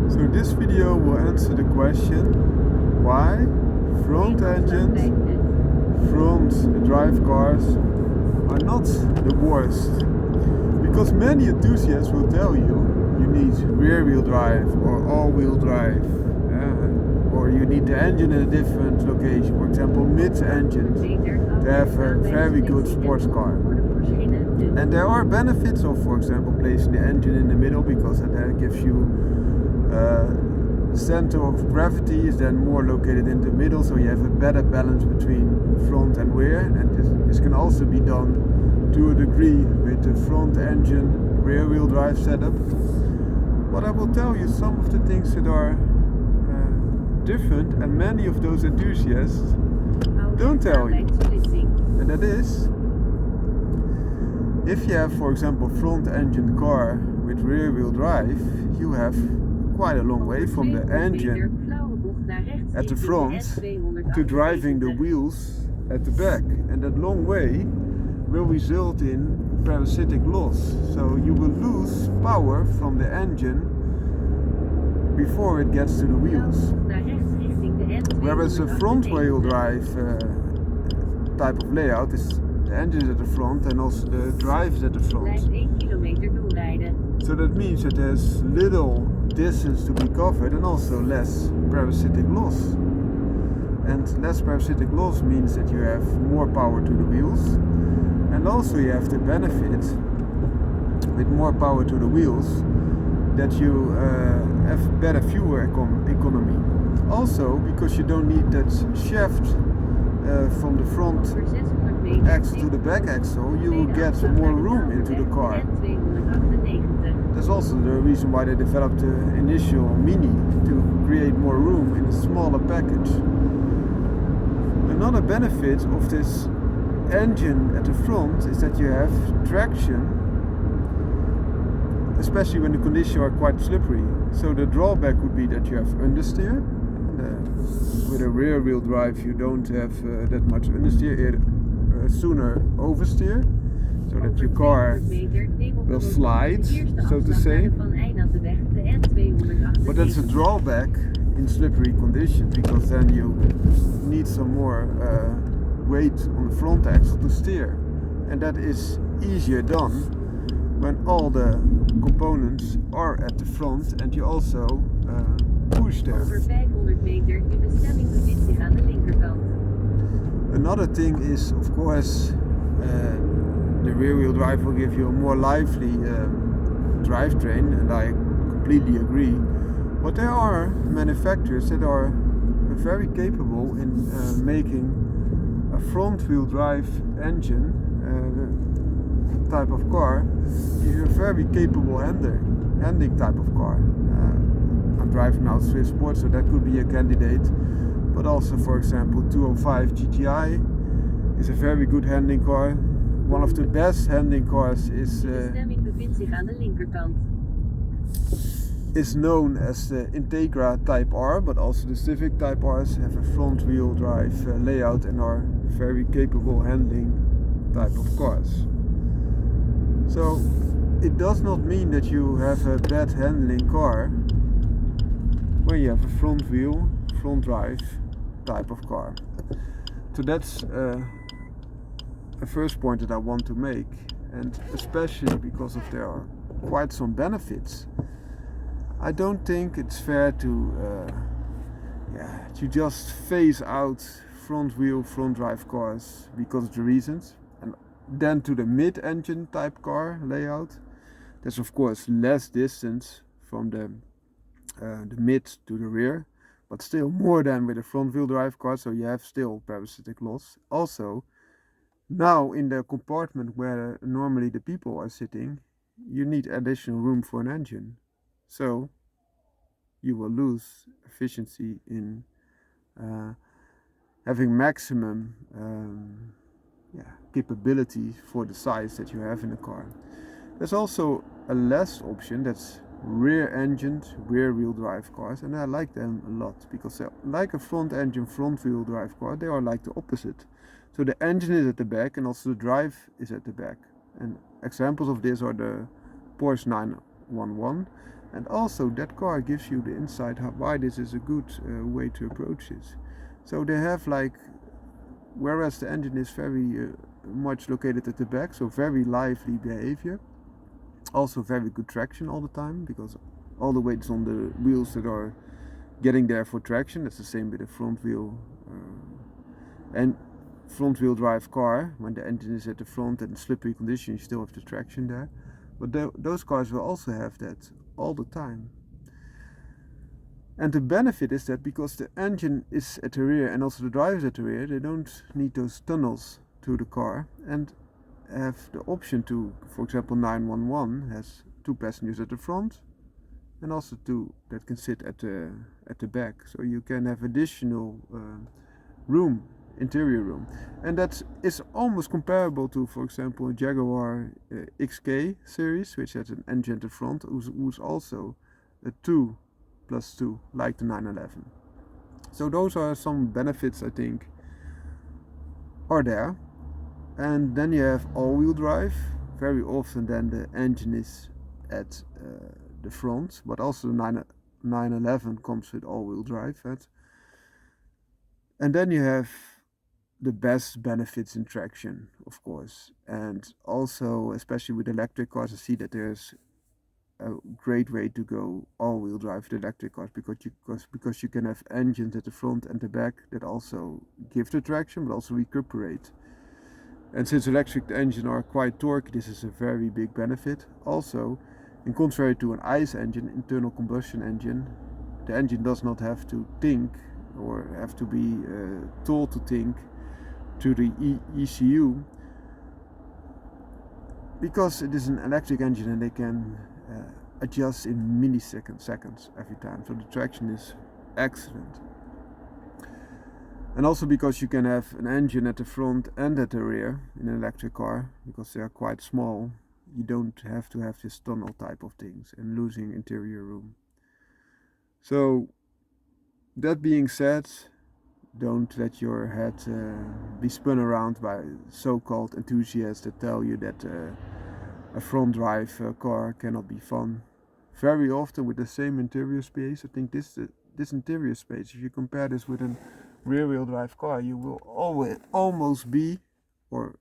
So this video will answer the question why front engine, front drive cars are not the worst. Because many enthusiasts will tell you need rear wheel drive or all wheel drive, or you need the engine in a different location, for example mid-engine, to have a very good sports car. And there are benefits of, for example, placing the engine in the middle, because that gives you center of gravity is then more located in the middle, so you have a better balance between front and rear. And this can also be done to a degree with the front engine rear wheel drive setup. But I will tell you some of the things that are different, and many of those enthusiasts don't tell you. And that is, if you have, for example, front engine car with rear wheel drive, you have quite a long way from the engine at the front to driving the wheels at the back, and that long way will result in parasitic loss. So you will lose power from the engine before it gets to the wheels. Whereas a front wheel drive type of layout is the engine is at the front and also the drive is at the front. So that means that there's little distance to be covered and also less parasitic loss. And less parasitic loss means that you have more power to the wheels, and also you have the benefit with more power to the wheels that you have better fuel economy. Also because you don't need that shaft from the front axle to the back axle, you will get more room into the car. That's also the reason why they developed the initial Mini, to create more room in a smaller package. Another benefit of this engine at the front is that you have traction, especially when the conditions are quite slippery. So the drawback would be that you have understeer. With a rear wheel drive you don't have that much understeer, sooner oversteer, so that your car will slide, so to say. But that's a drawback in slippery conditions, because then you need some more weight on the front axle to steer, and that is easier done when all the components are at the front and you also push there. Over 500 meter, je bestemming bevindt zich aan de linkerkant. Another thing is, of course, the rear wheel drive will give you a more lively drivetrain, and I completely agree. But there are manufacturers that are very capable in making a front wheel drive engine type of car is a very capable handling type of car. I'm driving now Swiss Sport, so that could be a candidate. But also, for example, 205 GTI is a very good handling car. One of the best handling cars is known as the Integra Type R, but also the Civic Type R's have a front wheel drive layout and are very capable handling type of cars. So it does not mean that you have a bad handling car when you have a front wheel, front drive type of car. So that's a first point that I want to make, and especially because of there are quite some benefits. I don't think it's fair to just phase out front wheel, front drive cars because of the reasons, and then to the mid-engine type car layout. There's of course less distance from the mid to the rear, but still more than with a front wheel drive car, so you have still parasitic loss. Also, now in the compartment where normally the people are sitting, you need additional room for an engine, so you will lose efficiency in having maximum capability for the size that you have in a car. There's also a last option, that's rear-engined, rear-wheel drive cars, and I like them a lot because they're like a front-engine, front-wheel drive car. They are like the opposite. So the engine is at the back and also the drive is at the back. And examples of this are the Porsche 911 And also that car gives you the insight why this is a good way to approach this. So they have like, whereas the engine is very much located at the back, so very lively behavior, also very good traction all the time, because all the weight is on the wheels that are getting there for traction. That's the same with a front wheel drive car. When the engine is at the front and slippery condition, you still have the traction there. But those cars will also have that all the time. And the benefit is that because the engine is at the rear and also the driver is at the rear, they don't need those tunnels to the car and have the option to, for example, 911 has 2 passengers at the front and also 2 that can sit at the back. So you can have additional room, interior room. And that is almost comparable to, for example, a Jaguar XK series, which has an engine at the front, who's also a 2+2, like the 911. So those are some benefits I think are there. And then you have all-wheel drive. Very often then the engine is at the front, but also the 911 comes with all-wheel drive. And then you have the best benefits in traction, of course. And also, especially with electric cars, I see that there's a great way to go all-wheel drive with electric cars, because you can have engines at the front and the back that also give the traction but also recuperate. And since electric engines are quite torquey, this is a very big benefit. Also, in contrary to an ICE engine, internal combustion engine, the engine does not have to think or have to be told to think to the ECU, because it is an electric engine and they can adjust in seconds every time. So the traction is excellent. And also because you can have an engine at the front and at the rear in an electric car, because they are quite small, you don't have to have this tunnel type of things and losing interior room. So that being said, don't let your head be spun around by so-called enthusiasts that tell you that a front drive car cannot be fun. Very often with the same interior space, I think this interior space, if you compare this with a rear-wheel drive car, you will almost be or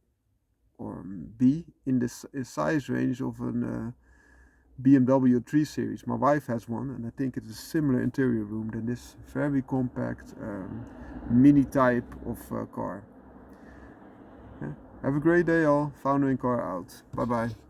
be in the size range of a BMW 3 Series. My wife has one and I think it's a similar interior room than this very compact mini type of car. Yeah. Have a great day all. Foundering Car out. Bye bye.